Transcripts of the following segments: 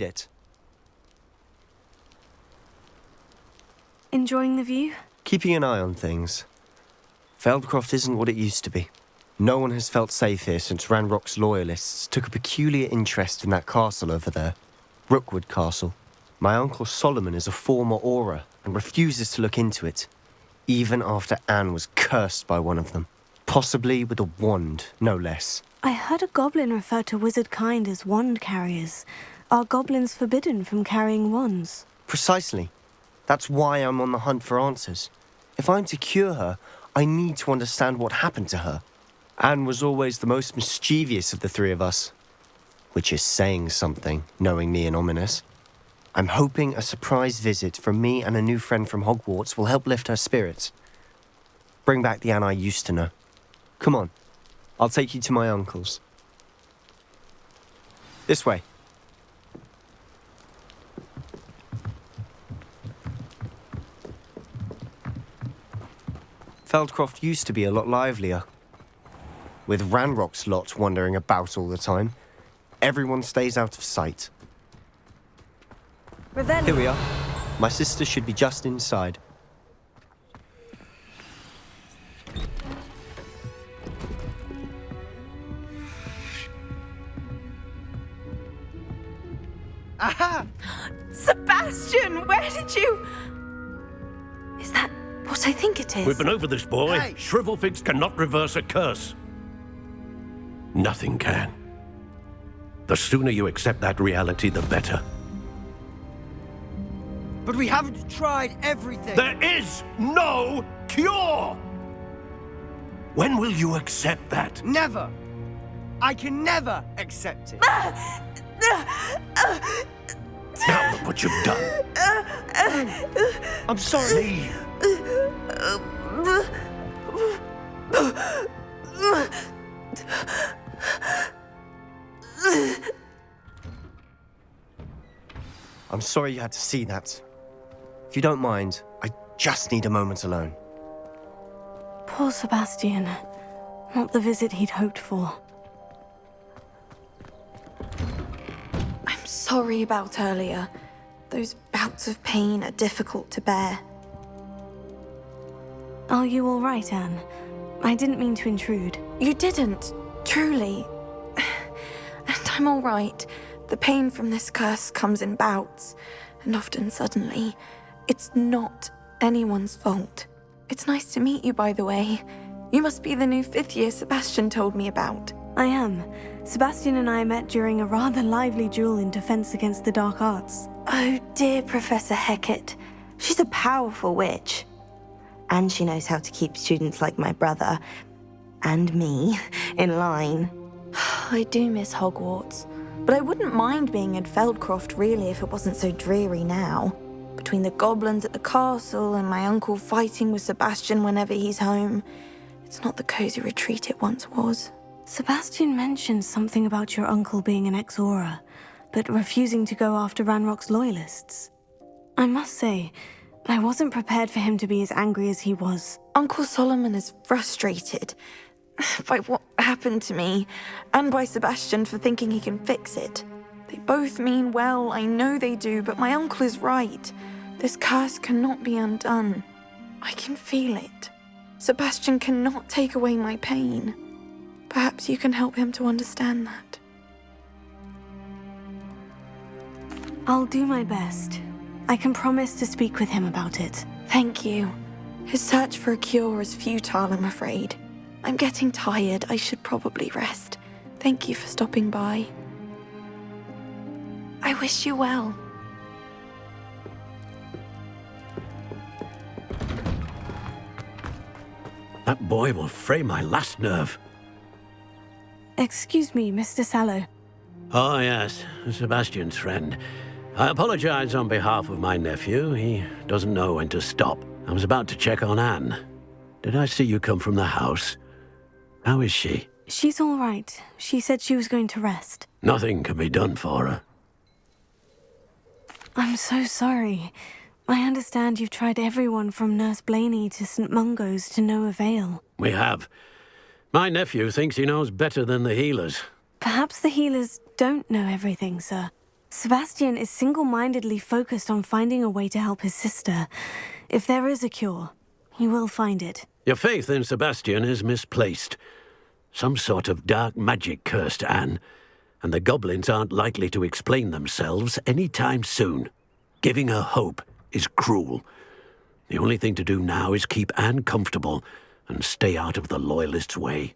it. Enjoying the view? Keeping an eye on things. Feldcroft isn't what it used to be. No one has felt safe here since Ranrock's loyalists took a peculiar interest in that castle over there. Rookwood Castle. My uncle Solomon is a former Auror and refuses to look into it, even after Anne was cursed by one of them. Possibly with a wand, no less. I heard a goblin refer to wizard kind as wand carriers. Are goblins forbidden from carrying wands? Precisely. That's why I'm on the hunt for answers. If I'm to cure her, I need to understand what happened to her. Anne was always the most mischievous of the three of us. Which is saying something, knowing me and Ominous. I'm hoping a surprise visit from me and a new friend from Hogwarts will help lift her spirits. Bring back the Anne I used to know. Come on, I'll take you to my uncle's. This way. Feldcroft used to be a lot livelier. With Ranrock's lot wandering about all the time, everyone stays out of sight. Here we are. My sister should be just inside. Aha! Sebastian, where did you... Is that what I think it is? We've been over this, boy. Hey! Shrivelfigs cannot reverse a curse. Nothing can. The sooner you accept that reality, the better. But we haven't tried everything. There is no cure! When will you accept that? Never. I can never accept it. Now look what you've done. I'm sorry. Leave. I'm sorry you had to see that. If you don't mind, I just need a moment alone. Poor Sebastian. Not the visit he'd hoped for. I'm sorry about earlier. Those bouts of pain are difficult to bear. Are you all right, Anne? I didn't mean to intrude. You didn't, truly. And I'm all right. The pain from this curse comes in bouts, and often suddenly. It's not anyone's fault. It's nice to meet you, by the way. You must be the new 5th year Sebastian told me about. I am. Sebastian and I met during a rather lively duel in defense against the dark arts. Oh, dear Professor Hecat. She's a powerful witch. And she knows how to keep students like my brother, and me, in line. I do miss Hogwarts, but I wouldn't mind being in Feldcroft, really, if it wasn't so dreary now. Between the goblins at the castle and my uncle fighting with Sebastian whenever he's home, it's not the cozy retreat it once was. Sebastian mentioned something about your uncle being an ex-Auror, but refusing to go after Ranrock's loyalists. I must say, I wasn't prepared for him to be as angry as he was. Uncle Solomon is frustrated by what happened to me, and by Sebastian for thinking he can fix it. They both mean well, I know they do, but my uncle is right. This curse cannot be undone. I can feel it. Sebastian cannot take away my pain. Perhaps you can help him to understand that. I'll do my best. I can promise to speak with him about it. Thank you. His search for a cure is futile, I'm afraid. I'm getting tired. I should probably rest. Thank you for stopping by. I wish you well. That boy will fray my last nerve. Excuse me, Mr. Sallow. Oh, yes, Sebastian's friend. I apologize on behalf of my nephew. He doesn't know when to stop. I was about to check on Anne. Did I see you come from the house? How is she? She's all right. She said she was going to rest. Nothing can be done for her. I'm so sorry. I understand you've tried everyone from Nurse Blaney to St. Mungo's to no avail. We have. My nephew thinks he knows better than the healers. Perhaps the healers don't know everything, sir. Sebastian is single-mindedly focused on finding a way to help his sister. If there is a cure, he will find it. Your faith in Sebastian is misplaced. Some sort of dark magic cursed Anne, and the goblins aren't likely to explain themselves any time soon. Giving her hope is cruel. The only thing to do now is keep Anne comfortable and stay out of the Loyalists' way.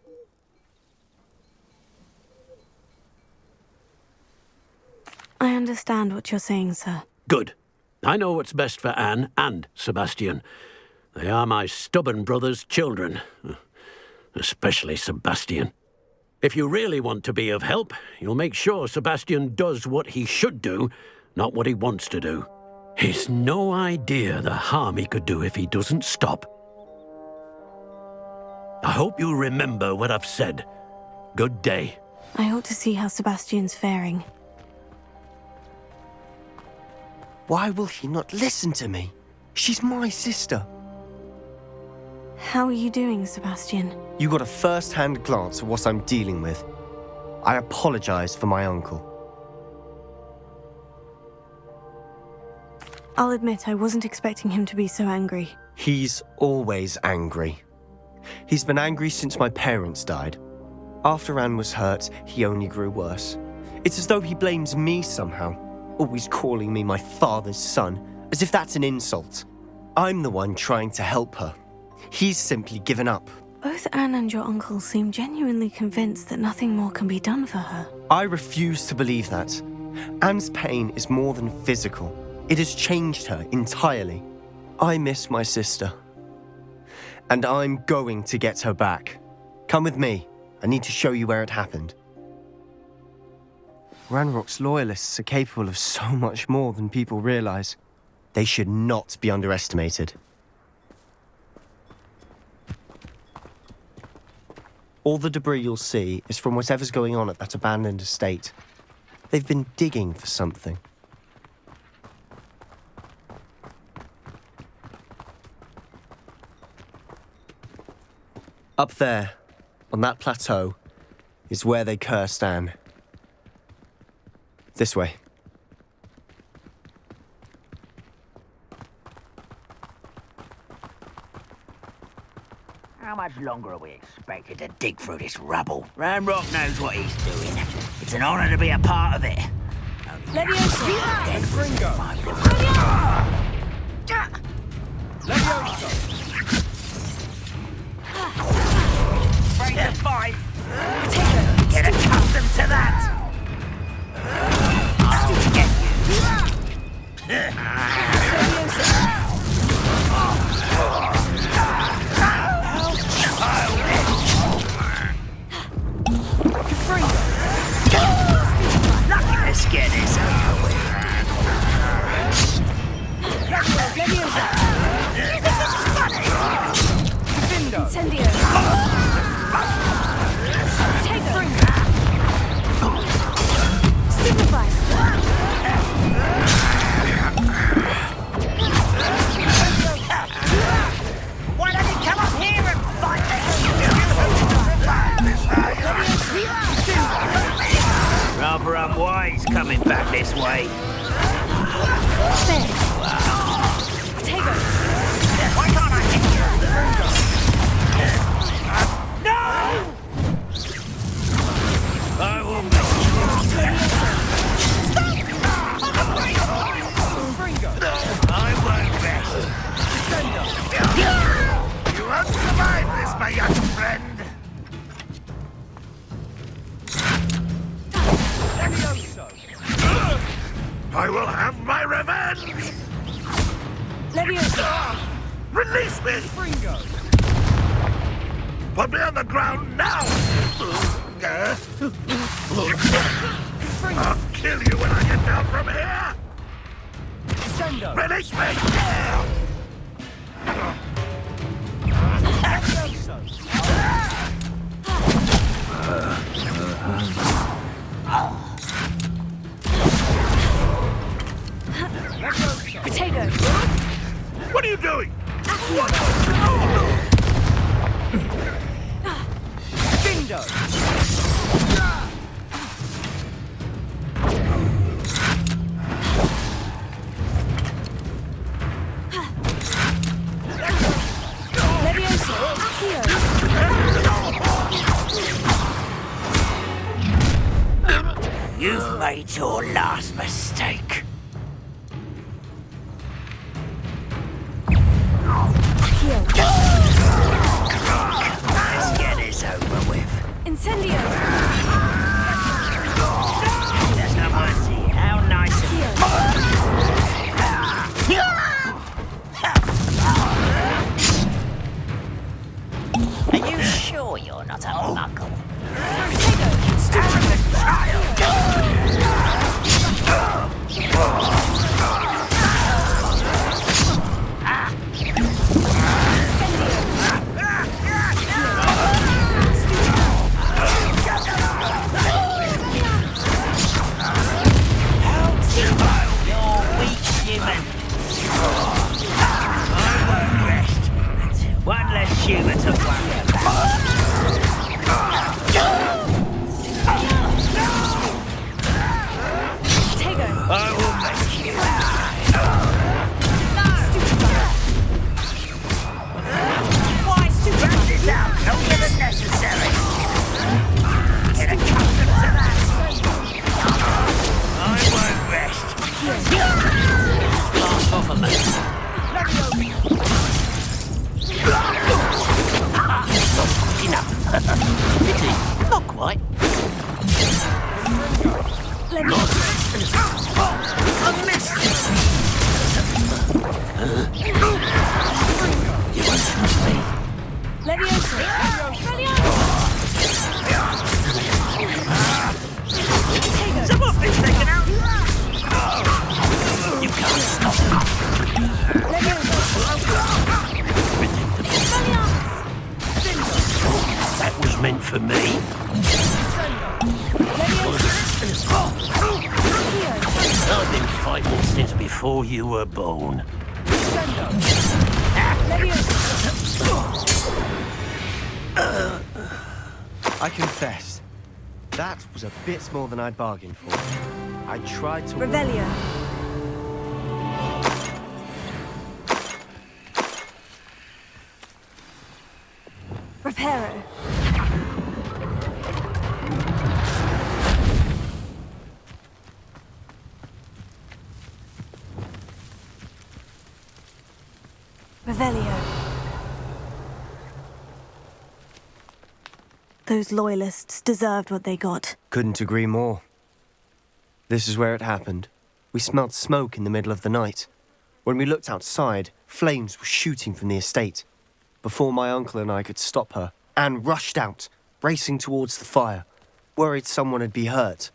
I understand what you're saying, sir. Good. I know what's best for Anne and Sebastian. They are my stubborn brother's children. Especially Sebastian. If you really want to be of help, you'll make sure Sebastian does what he should do, not what he wants to do. He's no idea the harm he could do if he doesn't stop. I hope you remember what I've said. Good day. I ought to see how Sebastian's faring. Why will he not listen to me? She's my sister. How are you doing, Sebastian? You got a first-hand glance at what I'm dealing with. I apologize for my uncle. I'll admit I wasn't expecting him to be so angry. He's always angry. He's been angry since my parents died. After Anne was hurt, he only grew worse. It's as though he blames me somehow, always calling me my father's son, as if that's an insult. I'm the one trying to help her. He's simply given up. Both Anne and your uncle seem genuinely convinced that nothing more can be done for her. I refuse to believe that. Anne's pain is more than physical. It has changed her entirely. I miss my sister. And I'm going to get her back. Come with me. I need to show you where it happened. Ranrock's Loyalists are capable of so much more than people realize. They should not be underestimated. All the debris you'll see is from whatever's going on at that abandoned estate. They've been digging for something. Up there, on that plateau, is where they cursed Anne. This way. How much longer are we expected to dig through this rubble? Ranrock knows what he's doing. It's an honor to be a part of it. Leviosa! Break the fight! Get accustomed to that! I'll get Lucky to scare this over with. Leviosa! You think this is funny? Incendio! Stupefy! Why don't you come up here and fight Rather unwise coming back this way. Potato! Why can't I hit you? No! I will make I won't rest. You won't survive this, my young friend. I will have my revenge! Leviosa! Release me! Put me on the ground now! I'll kill you when I get down from here! Release me! Potato! What are you doing? It's your last mistake. Let's get this over with. Incendio! There's no mercy. How nice of you. Are you sure you're not a muggle? One less human to worry about. I will make you. Why stupid? Practice out longer than necessary. Get accustomed to that. I won't rest. Last off a minute. Enough. Pity. Not quite. Let me... I missed it. You won't trust me. Leviosa! Someone's been taken out. You can't stop me. That was meant for me. I've been fighting since before you were born. I confess, that was a bit more than I'd bargained for. I tried to... Revelio. Reparo. Revelio. Those loyalists deserved what they got. Couldn't agree more. This is where it happened. We smelled smoke in the middle of the night. When we looked outside, flames were shooting from the estate. Before my uncle and I could stop her, Anne rushed out, racing towards the fire, worried someone had been hurt.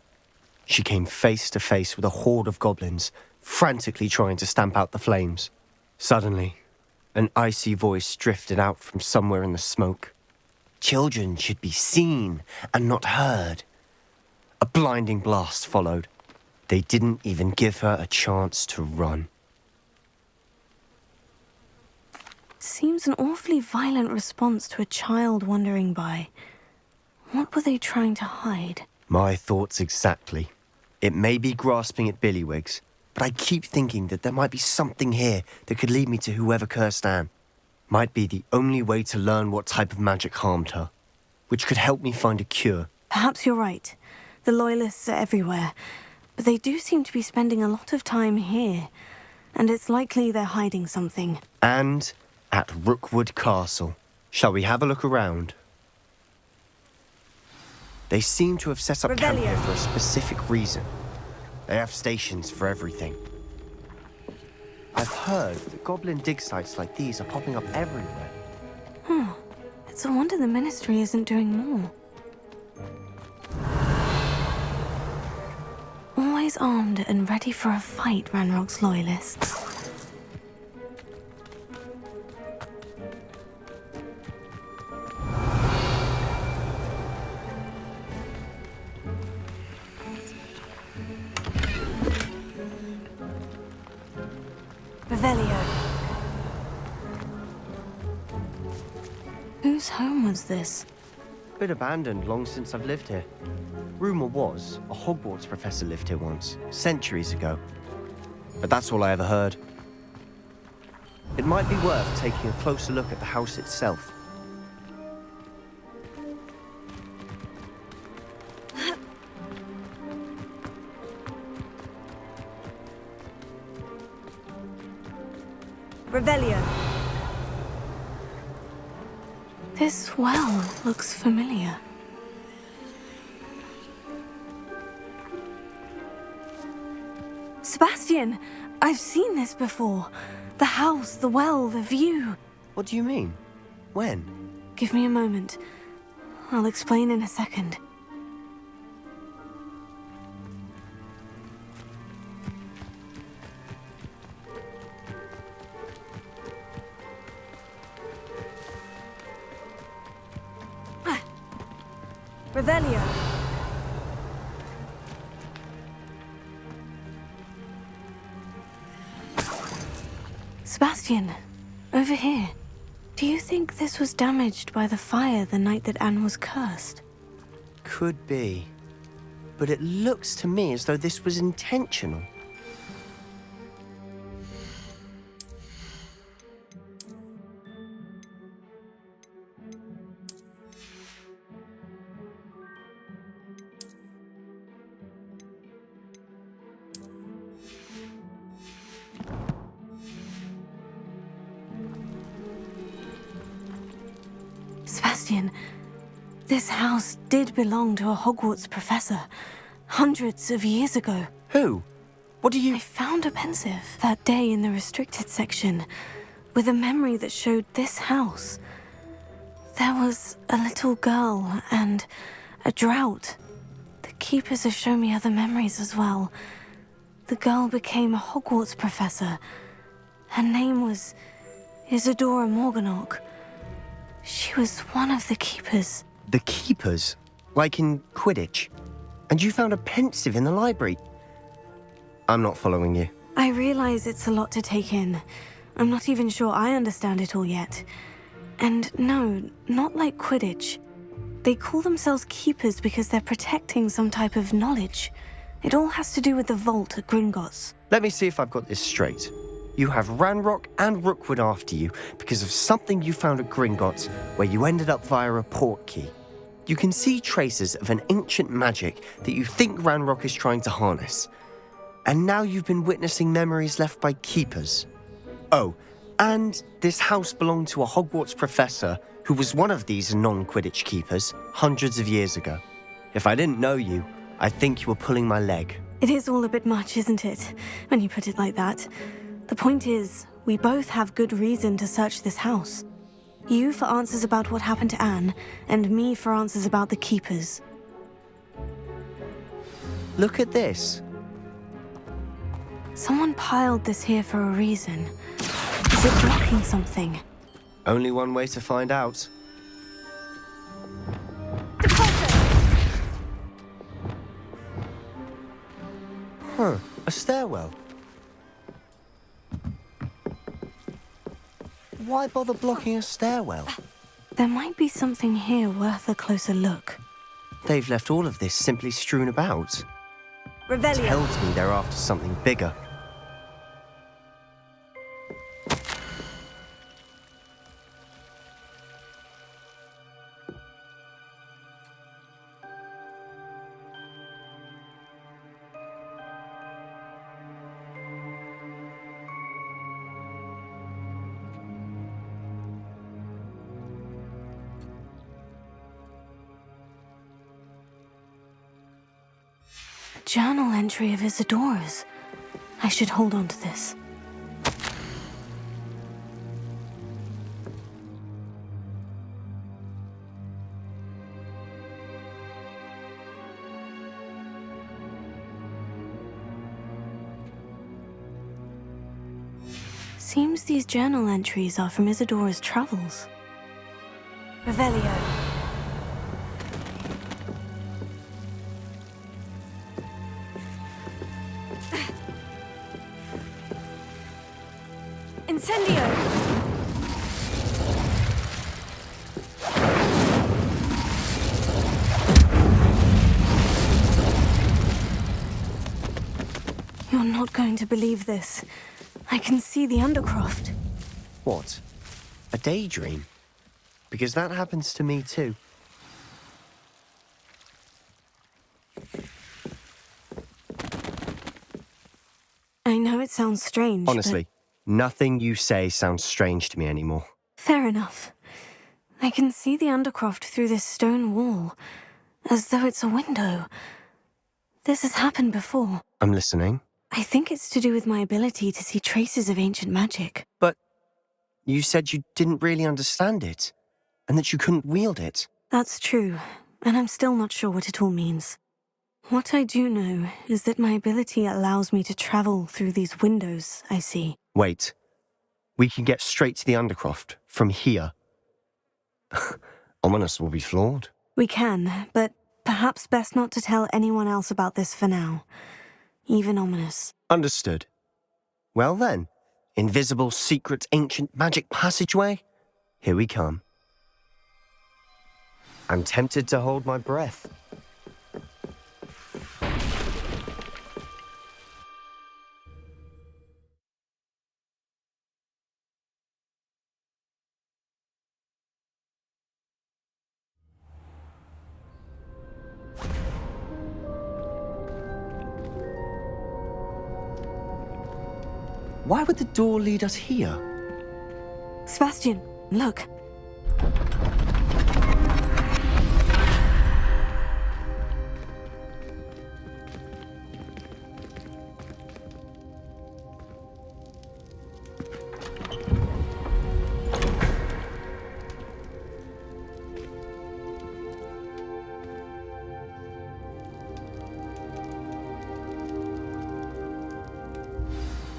She came face to face with a horde of goblins, frantically trying to stamp out the flames. Suddenly, an icy voice drifted out from somewhere in the smoke. Children should be seen and not heard. A blinding blast followed. They didn't even give her a chance to run. Seems an awfully violent response to a child wandering by. What were they trying to hide? My thoughts exactly. It may be grasping at Billywigs, but I keep thinking that there might be something here that could lead me to whoever cursed Anne. Might be the only way to learn what type of magic harmed her, which could help me find a cure. Perhaps you're right. The Loyalists are everywhere, but they do seem to be spending a lot of time here, and it's likely they're hiding something. And at Rookwood Castle. Shall we have a look around? They seem to have set up camp here for a specific reason. They have stations for everything. I've heard that goblin dig sites like these are popping up everywhere. It's a wonder the Ministry isn't doing more. Always armed and ready for a fight, Ranrock's Loyalists. Revelio. Whose home was this? Been abandoned long since I've lived here. Rumour was a Hogwarts professor lived here once, centuries ago. But that's all I ever heard. It might be worth taking a closer look at the house itself. Revelio. This well looks familiar. Sebastian, I've seen this before. The house, the well, the view. What do you mean? When? Give me a moment. I'll explain in a second. Revelio. Sebastian, over here. Do you think this was damaged by the fire the night that Anne was cursed? Could be. But it looks to me as though this was intentional. Sebastian, this house did belong to a Hogwarts professor, hundreds of years ago. Who? What do you... I found a pensive that day in the restricted section, with a memory that showed this house. There was a little girl and a drought. The keepers have shown me other memories as well. The girl became a Hogwarts professor. Her name was Isadora Morganach. She was one of the keepers. The keepers? Like in Quidditch? And you found a pensive in the library? I'm not following you. I realize it's a lot to take in. I'm not even sure I understand it all yet. And no, not like Quidditch. They call themselves keepers because they're protecting some type of knowledge. It all has to do with the vault at Gringotts. Let me see if I've got this straight. You have Ranrock and Rookwood after you because of something you found at Gringotts where you ended up via a port key. You can see traces of an ancient magic that you think Ranrock is trying to harness. And now you've been witnessing memories left by keepers. Oh, and this house belonged to a Hogwarts professor who was one of these non-Quidditch keepers hundreds of years ago. If I didn't know you, I'd think you were pulling my leg. It is all a bit much, isn't it, when you put it like that? The point is, we both have good reason to search this house. You for answers about what happened to Anne, and me for answers about the keepers. Look at this. Someone piled this here for a reason. Is it blocking something? Only one way to find out. Huh, a stairwell. Why bother blocking a stairwell? There might be something here worth a closer look. They've left all of this simply strewn about. Revelio. Tells me they're after something bigger. Journal entry of Isadora's. I should hold on to this. Seems these journal entries are from Isadora's travels. Revelio. Incendio! You're not going to believe this. I can see the Undercroft. What? A daydream? Because that happens to me too. I know it sounds strange, Honestly, Nothing you say sounds strange to me anymore. Fair enough. I can see the Undercroft through this stone wall, as though it's a window. This has happened before. I'm listening. I think it's to do with my ability to see traces of ancient magic. But you said you didn't really understand it, and that you couldn't wield it. That's true, and I'm still not sure what it all means. What I do know is that my ability allows me to travel through these windows I see. Wait. We can get straight to the Undercroft from here. Ominous will be floored. We can, but perhaps best not to tell anyone else about this for now. Even Ominous. Understood. Well then, invisible, secret, ancient magic passageway? Here we come. I'm tempted to hold my breath. Why would the door lead us here? Sebastian, look.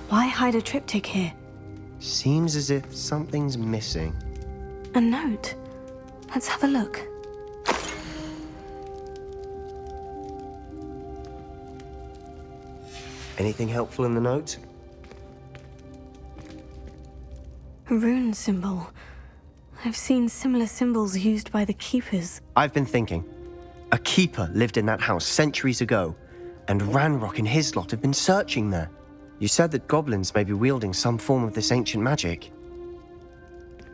Why hide a triptych here? Seems as if something's missing. A note. Let's have a look. Anything helpful in the note? A rune symbol. I've seen similar symbols used by the keepers. I've been thinking. A keeper lived in that house centuries ago, and Ranrock and his lot have been searching there. You said that goblins may be wielding some form of this ancient magic.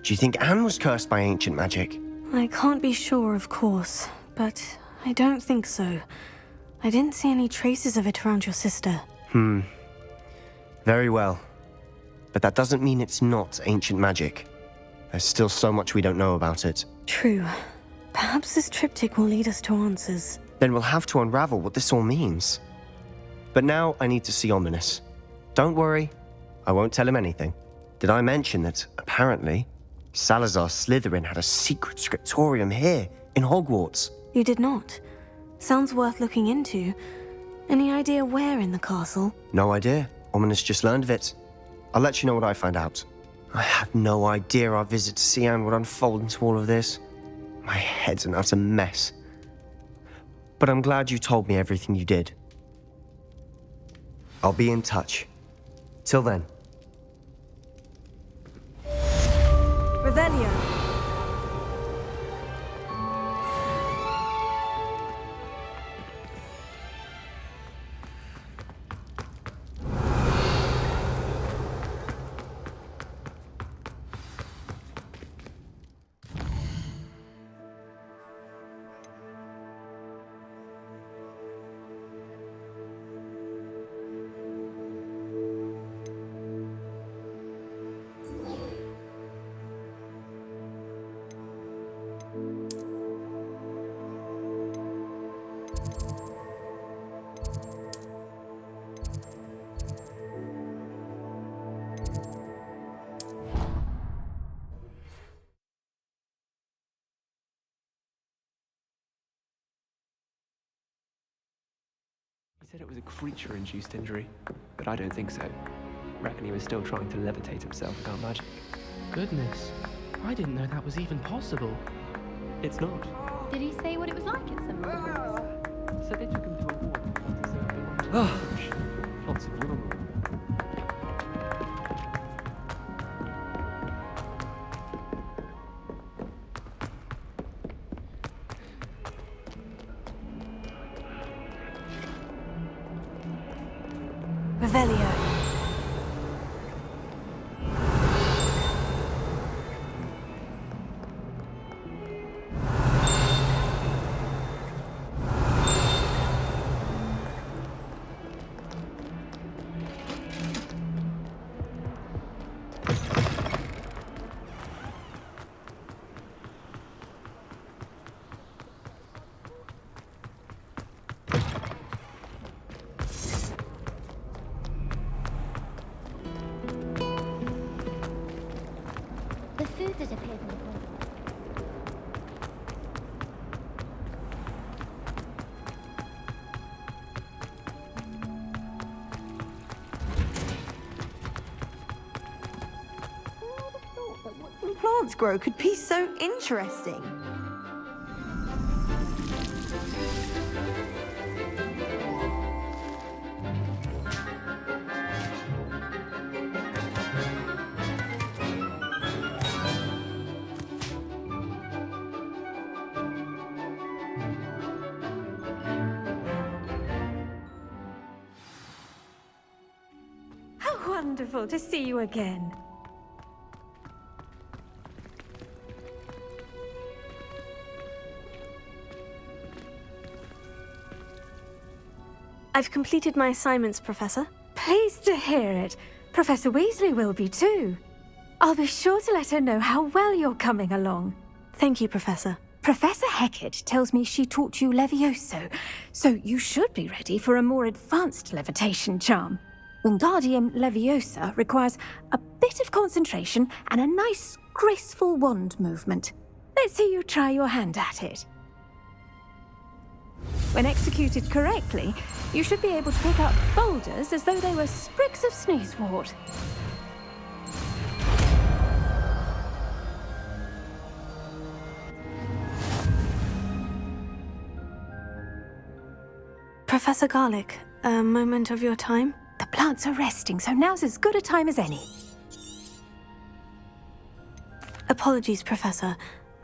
Do you think Anne was cursed by ancient magic? I can't be sure, of course, but I don't think so. I didn't see any traces of it around your sister. Very well. But that doesn't mean it's not ancient magic. There's still so much we don't know about it. True. Perhaps this triptych will lead us to answers. Then we'll have to unravel what this all means. But now I need to see Ominous. Don't worry, I won't tell him anything. Did I mention that, apparently, Salazar Slytherin had a secret scriptorium here, in Hogwarts? You did not. Sounds worth looking into. Any idea where in the castle? No idea. Ominous just learned of it. I'll let you know what I find out. I had no idea our visit to Sian would unfold into all of this. My head's an utter mess. But I'm glad you told me everything you did. I'll be in touch. Till then. Revelio. He said it was a creature-induced injury, but I don't think so. Reckon he was still trying to levitate himself without magic. Goodness, I didn't know that was even possible. It's not. Did he say what it was like at some point? So they took him to a ward and felt as though it belonged to the village. Lots of women. Revelio. It disappeared in the corner. Plants grow could be so interesting. How wonderful to see you again. I've completed my assignments, Professor. Pleased to hear it. Professor Weasley will be too. I'll be sure to let her know how well you're coming along. Thank you, Professor. Professor Hecat tells me she taught you Levioso, so you should be ready for a more advanced levitation charm. Wingardium Leviosa requires a bit of concentration and a nice, graceful wand movement. Let's see you try your hand at it. When executed correctly, you should be able to pick up boulders as though they were sprigs of sneezewort. Professor Garlick, a moment of your time? The plants are resting, so now's as good a time as any. Apologies, Professor.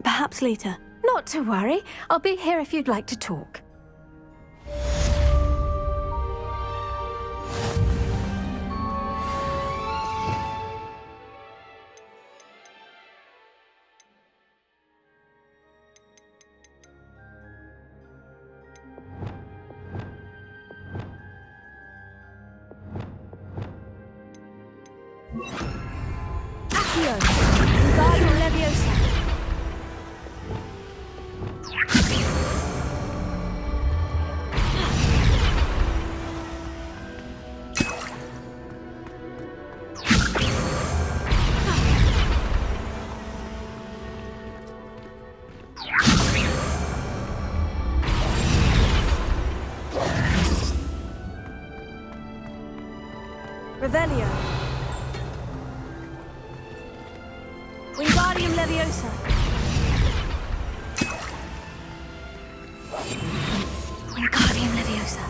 Perhaps later. Not to worry. I'll be here if you'd like to talk. Accio! Wingardium Leviosa! Revelio. Wingardium Leviosa. Wingardium Leviosa.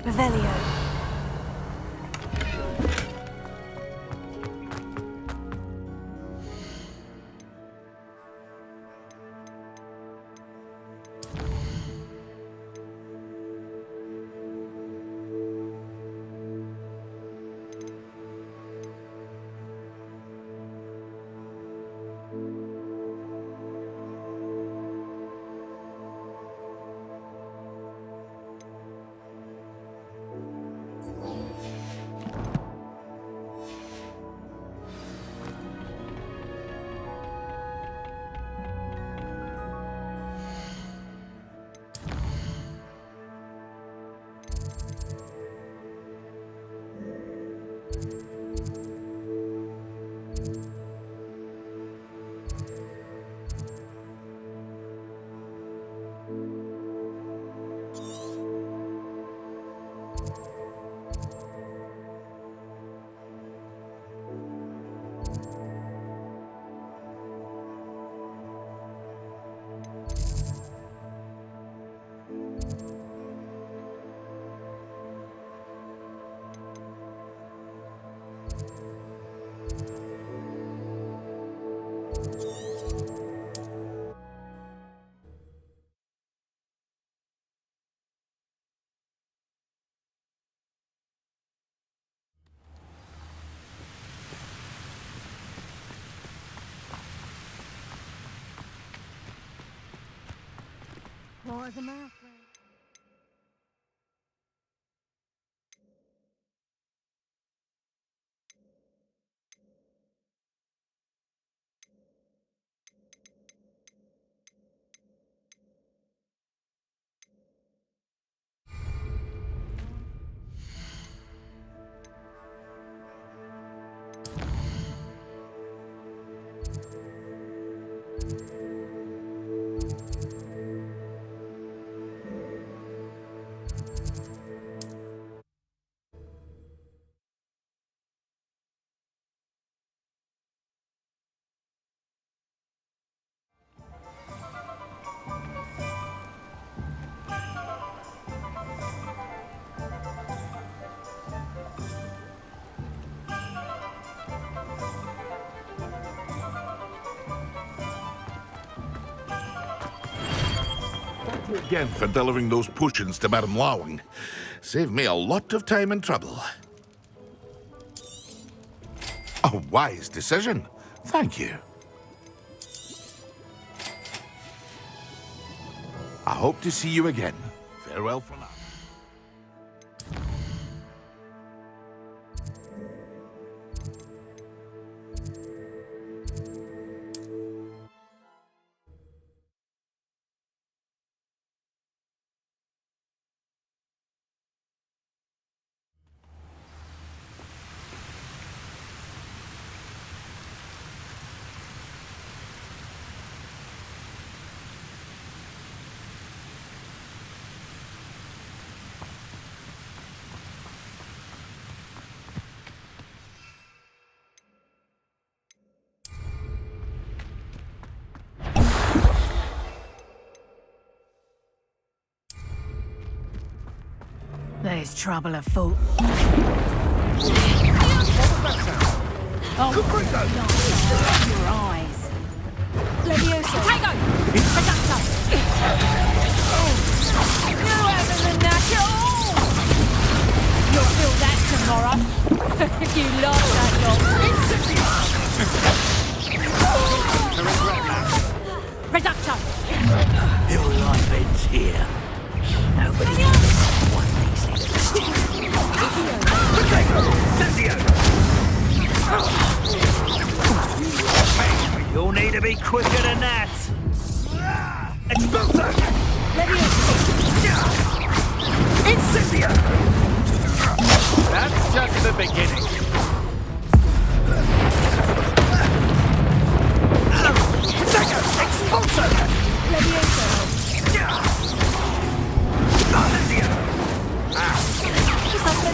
Revelio. Pour the mouth. again for delivering those potions to Madame Lawing. Saved me a lot of time and trouble. A wise decision. Thank you. I hope to see you again. Farewell for now. There's trouble afoot. Oh, your eyes. Levioso! Tango! Reducto! You haven't the knack at all! You'll feel that tomorrow. If you like that lot. Reducto! Your life ends here. Nobody one these You'll need to be quicker than that. Expulso! Incendio! That's just the beginning.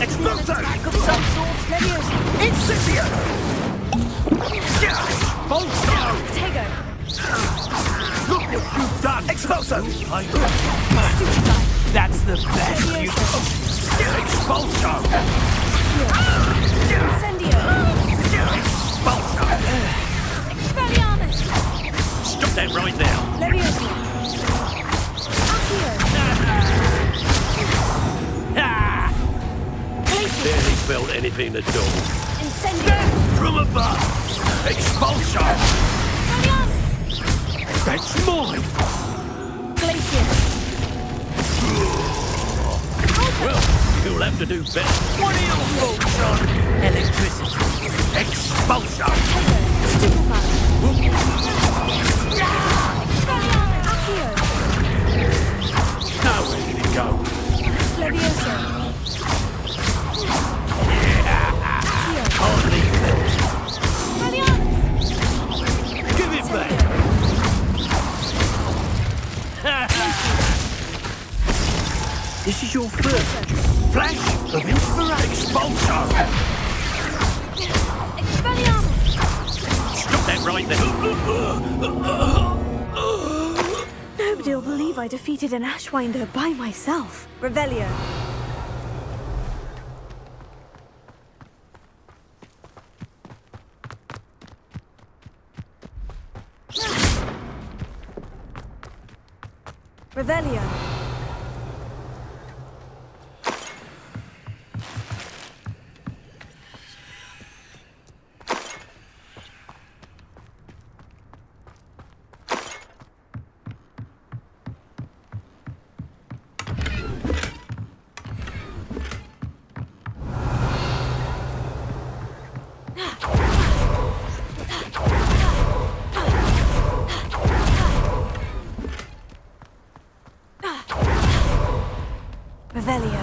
Expulso! Expulso! Incendio! Expulso! Tego! Look what you've done! Expulso! That's the best you Expulso! Incendio! Expulso! Expelliarmus! Stop that right now. Levioso! Accio! Barely felt anything at all. Incendio! From above! Expulso! Expelliarmus! That's mine! Glacier! Well, you'll have to do better. What are your thoughts on electricity? Expulso! Stupefy! Expelliarmus! Accio! Now where did it go? Levioso! Hardly felt. Expelliarmus! Give it back. This is your first Flash of inspiration! Expulso! Expelliarmus! Stop that right there. Nobody'll believe I defeated an Ashwinder by myself. Revelio. Revelio. Revelio.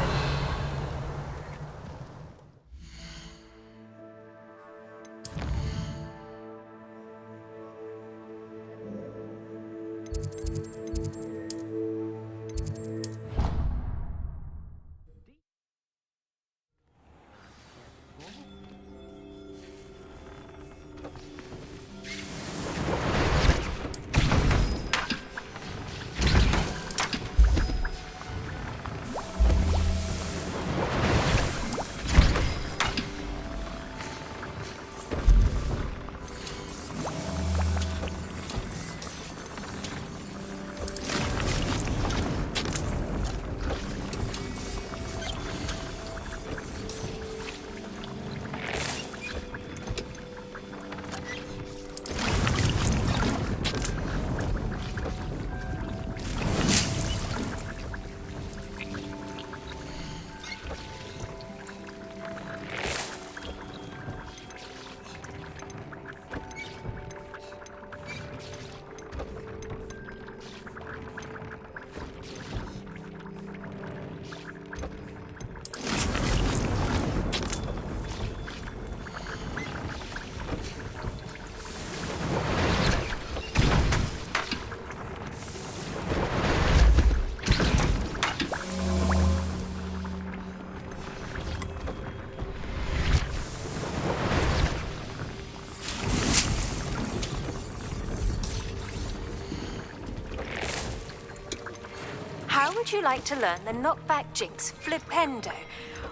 would you like to learn the knockback jinx flipendo?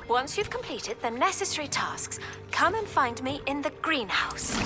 Once you've completed the necessary tasks, come and find me in the greenhouse.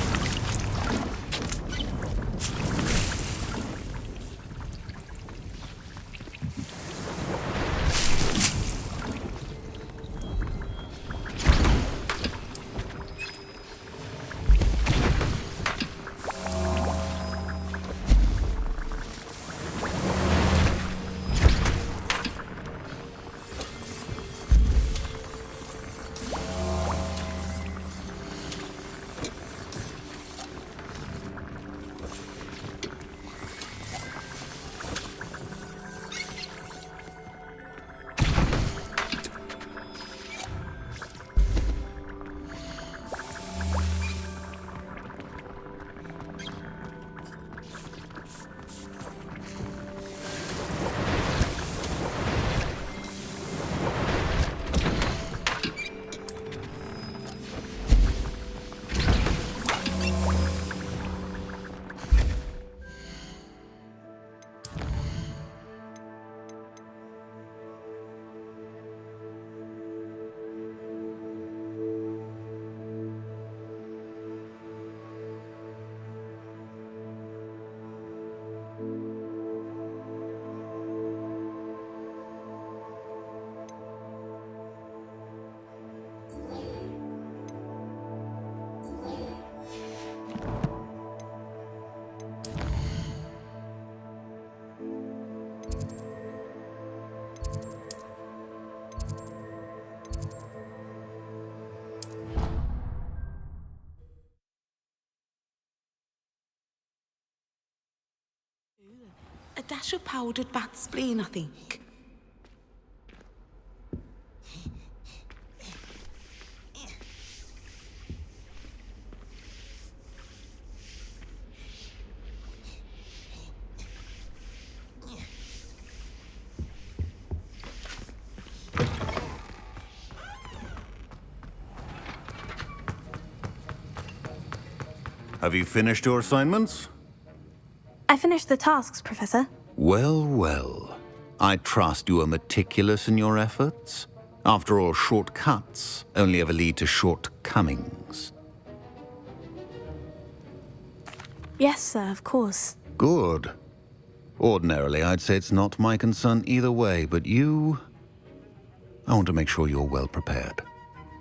A dash of powdered bat spleen, I think. Have you finished your assignments? I finished the tasks, Professor. Well, well. I trust you are meticulous in your efforts. After all, shortcuts only ever lead to shortcomings. Yes, sir, of course. Good. Ordinarily, I'd say it's not my concern either way, but you... I want to make sure you're well prepared.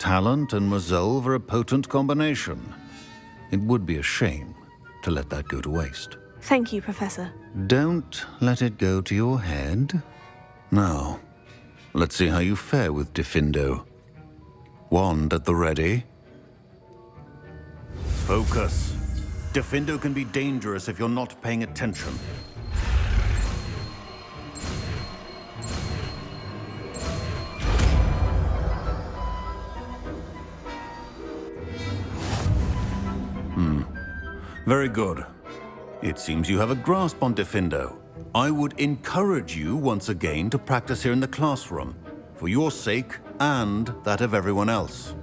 Talent and resolve are a potent combination. It would be a shame to let that go to waste. Thank you, Professor. Don't let it go to your head. Now, let's see how you fare with Diffindo. Wand at the ready. Focus. Diffindo can be dangerous if you're not paying attention. Very good. It seems you have a grasp on Diffindo. I would encourage you once again to practice here in the classroom, for your sake and that of everyone else.